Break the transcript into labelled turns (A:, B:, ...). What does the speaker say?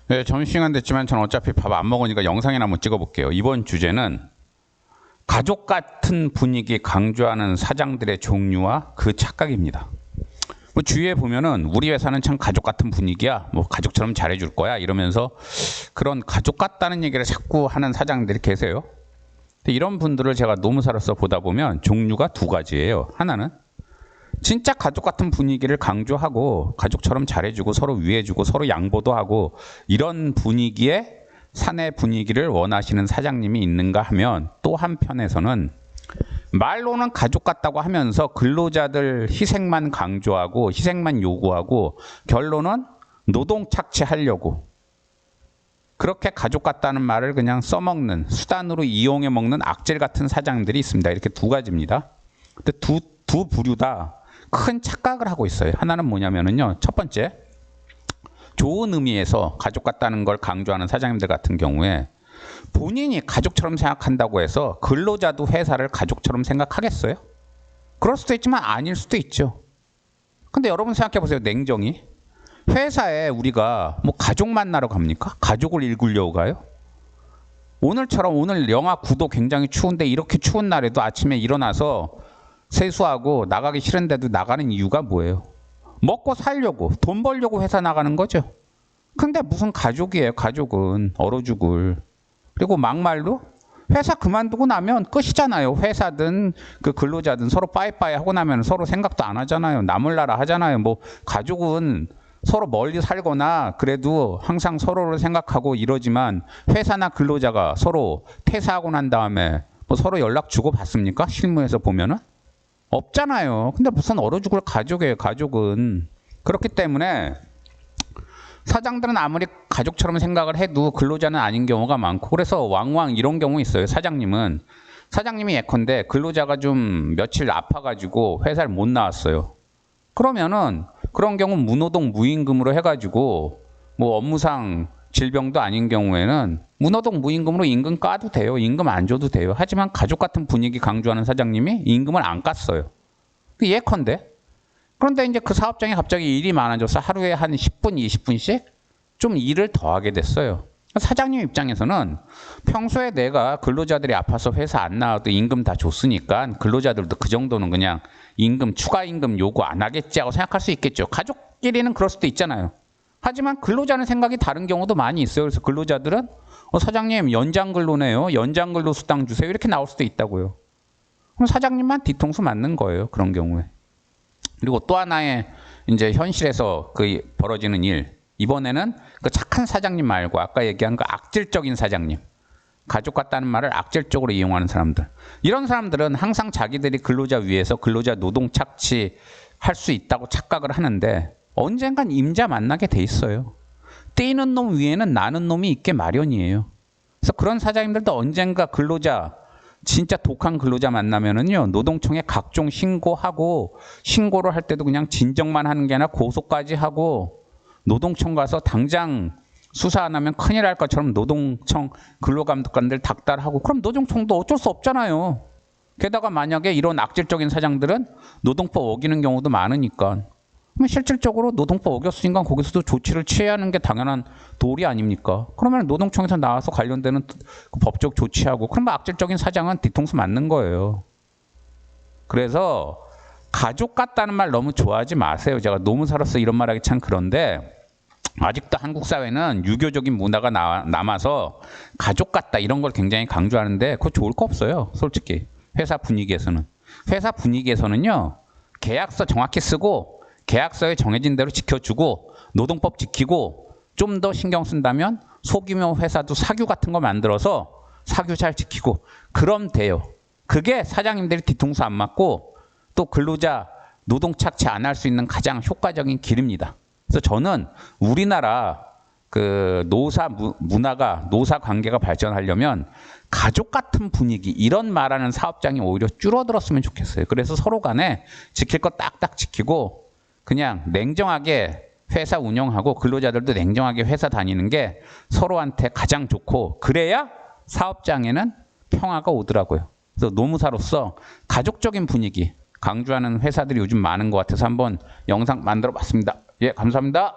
A: 네, 점심시간 됐지만 저는 어차피 밥 안 먹으니까 영상이나 한번 찍어볼게요. 이번 주제는 가족 같은 분위기 강조하는 사장들의 종류와 그 착각입니다. 뭐 주위에 보면은 우리 회사는 참 가족 같은 분위기야. 뭐 가족처럼 잘해줄 거야. 이러면서 그런 가족 같다는 얘기를 자꾸 하는 사장들이 계세요. 근데 이런 분들을 제가 노무사로서 보다 보면 종류가 두 가지예요. 하나는 진짜 가족 같은 분위기를 강조하고 가족처럼 잘해주고 서로 위해주고 서로 양보도 하고 이런 분위기에 사내 분위기를 원하시는 사장님이 있는가 하면 또 한편에서는 말로는 가족 같다고 하면서 근로자들 희생만 강조하고 희생만 요구하고 결론은 노동 착취하려고 그렇게 가족 같다는 말을 그냥 써먹는 수단으로 이용해 먹는 악질 같은 사장님들이 있습니다. 이렇게 두 가지입니다. 근데 두 부류 다 큰 착각을 하고 있어요. 하나는 뭐냐면요. 첫 번째, 좋은 의미에서 가족 같다는 걸 강조하는 사장님들 같은 경우에 본인이 가족처럼 생각한다고 해서 근로자도 회사를 가족처럼 생각하겠어요? 그럴 수도 있지만 아닐 수도 있죠. 근데 여러분 생각해 보세요. 냉정히. 회사에 우리가 뭐 가족 만나러 갑니까? 가족을 일구려고 가요? 오늘처럼 오늘 영하 9도 굉장히 추운데 이렇게 추운 날에도 아침에 일어나서 세수하고 나가기 싫은데도 나가는 이유가 뭐예요? 먹고 살려고, 돈 벌려고 회사 나가는 거죠. 근데 무슨 가족이에요, 가족은. 얼어 죽을. 그리고 막말로 회사 그만두고 나면 끝이잖아요. 회사든 그 근로자든 서로 빠이빠이 하고 나면 서로 생각도 안 하잖아요. 나몰라라 하잖아요. 뭐 가족은 서로 멀리 살거나 그래도 항상 서로를 생각하고 이러지만 회사나 근로자가 서로 퇴사하고 난 다음에 뭐 서로 연락 주고 받습니까? 실무에서 보면은? 없잖아요. 근데 무슨 얼어 죽을 가족이에요, 가족은. 그렇기 때문에 사장들은 아무리 가족처럼 생각을 해도 근로자는 아닌 경우가 많고 그래서 왕왕 이런 경우 있어요. 사장님이 예컨대 근로자가 좀 며칠 아파가지고 회사를 못 나왔어요. 그러면은 그런 경우 무노동 무임금으로 해가지고 뭐 업무상 질병도 아닌 경우에는 무노동 무임금으로 임금 까도 돼요. 임금 안 줘도 돼요. 하지만 가족 같은 분위기 강조하는 사장님이 임금을 안 깠어요. 예컨대. 그런데 이제 그 사업장에 갑자기 일이 많아져서 하루에 한 10분, 20분씩 좀 일을 더 하게 됐어요. 사장님 입장에서는 평소에 내가 근로자들이 아파서 회사 안 나와도 임금 다 줬으니까 근로자들도 그 정도는 그냥 임금, 추가 임금 요구 안 하겠지 하고 생각할 수 있겠죠. 가족끼리는 그럴 수도 있잖아요. 하지만 근로자는 생각이 다른 경우도 많이 있어요. 그래서 근로자들은 사장님 연장 근로네요. 연장 근로 수당 주세요. 이렇게 나올 수도 있다고요. 그럼 사장님만 뒤통수 맞는 거예요. 그런 경우에. 그리고 또 하나의 이제 현실에서 그 벌어지는 일. 이번에는 그 착한 사장님 말고 아까 얘기한 그 악질적인 사장님. 가족 같다는 말을 악질적으로 이용하는 사람들. 이런 사람들은 항상 자기들이 근로자 위에서 근로자 노동 착취할 수 있다고 착각을 하는데 언젠간 임자 만나게 돼 있어요. 뛰는 놈 위에는 나는 놈이 있게 마련이에요. 그래서 그런 사장님들도 언젠가 근로자 진짜 독한 근로자 만나면은요 노동청에 각종 신고하고 신고를 할 때도 그냥 진정만 하는 게 아니라 고소까지 하고 노동청 가서 당장 수사 안 하면 큰일 날 것처럼 노동청 근로감독관들 닥달하고 그럼 노동청도 어쩔 수 없잖아요. 게다가 만약에 이런 악질적인 사장들은 노동법 어기는 경우도 많으니까 그럼 실질적으로 노동법 어겼으니까 거기서도 조치를 취해야 하는 게 당연한 도리 아닙니까? 그러면 노동청에서 나와서 관련되는 그 법적 조치하고 그러면 악질적인 사장은 뒤통수 맞는 거예요. 그래서 가족 같다는 말 너무 좋아하지 마세요. 제가 노무사로서 이런 말하기 참 그런데 아직도 한국 사회는 유교적인 문화가 남아서 가족 같다 이런 걸 굉장히 강조하는데 그거 좋을 거 없어요. 솔직히 회사 분위기에서는. 회사 분위기에서는요. 계약서 정확히 쓰고 계약서에 정해진 대로 지켜주고 노동법 지키고 좀 더 신경 쓴다면 소규모 회사도 사규 같은 거 만들어서 사규 잘 지키고 그럼 돼요. 그게 사장님들이 뒤통수 안 맞고 또 근로자 노동 착취 안 할 수 있는 가장 효과적인 길입니다. 그래서 저는 우리나라 그 노사 문화가 노사 관계가 발전하려면 가족 같은 분위기 이런 말하는 사업장이 오히려 줄어들었으면 좋겠어요. 그래서 서로 간에 지킬 거 딱딱 지키고 그냥 냉정하게 회사 운영하고 근로자들도 냉정하게 회사 다니는 게 서로한테 가장 좋고 그래야 사업장에는 평화가 오더라고요. 그래서 노무사로서 가족적인 분위기 강조하는 회사들이 요즘 많은 것 같아서 한번 영상 만들어 봤습니다. 예, 감사합니다.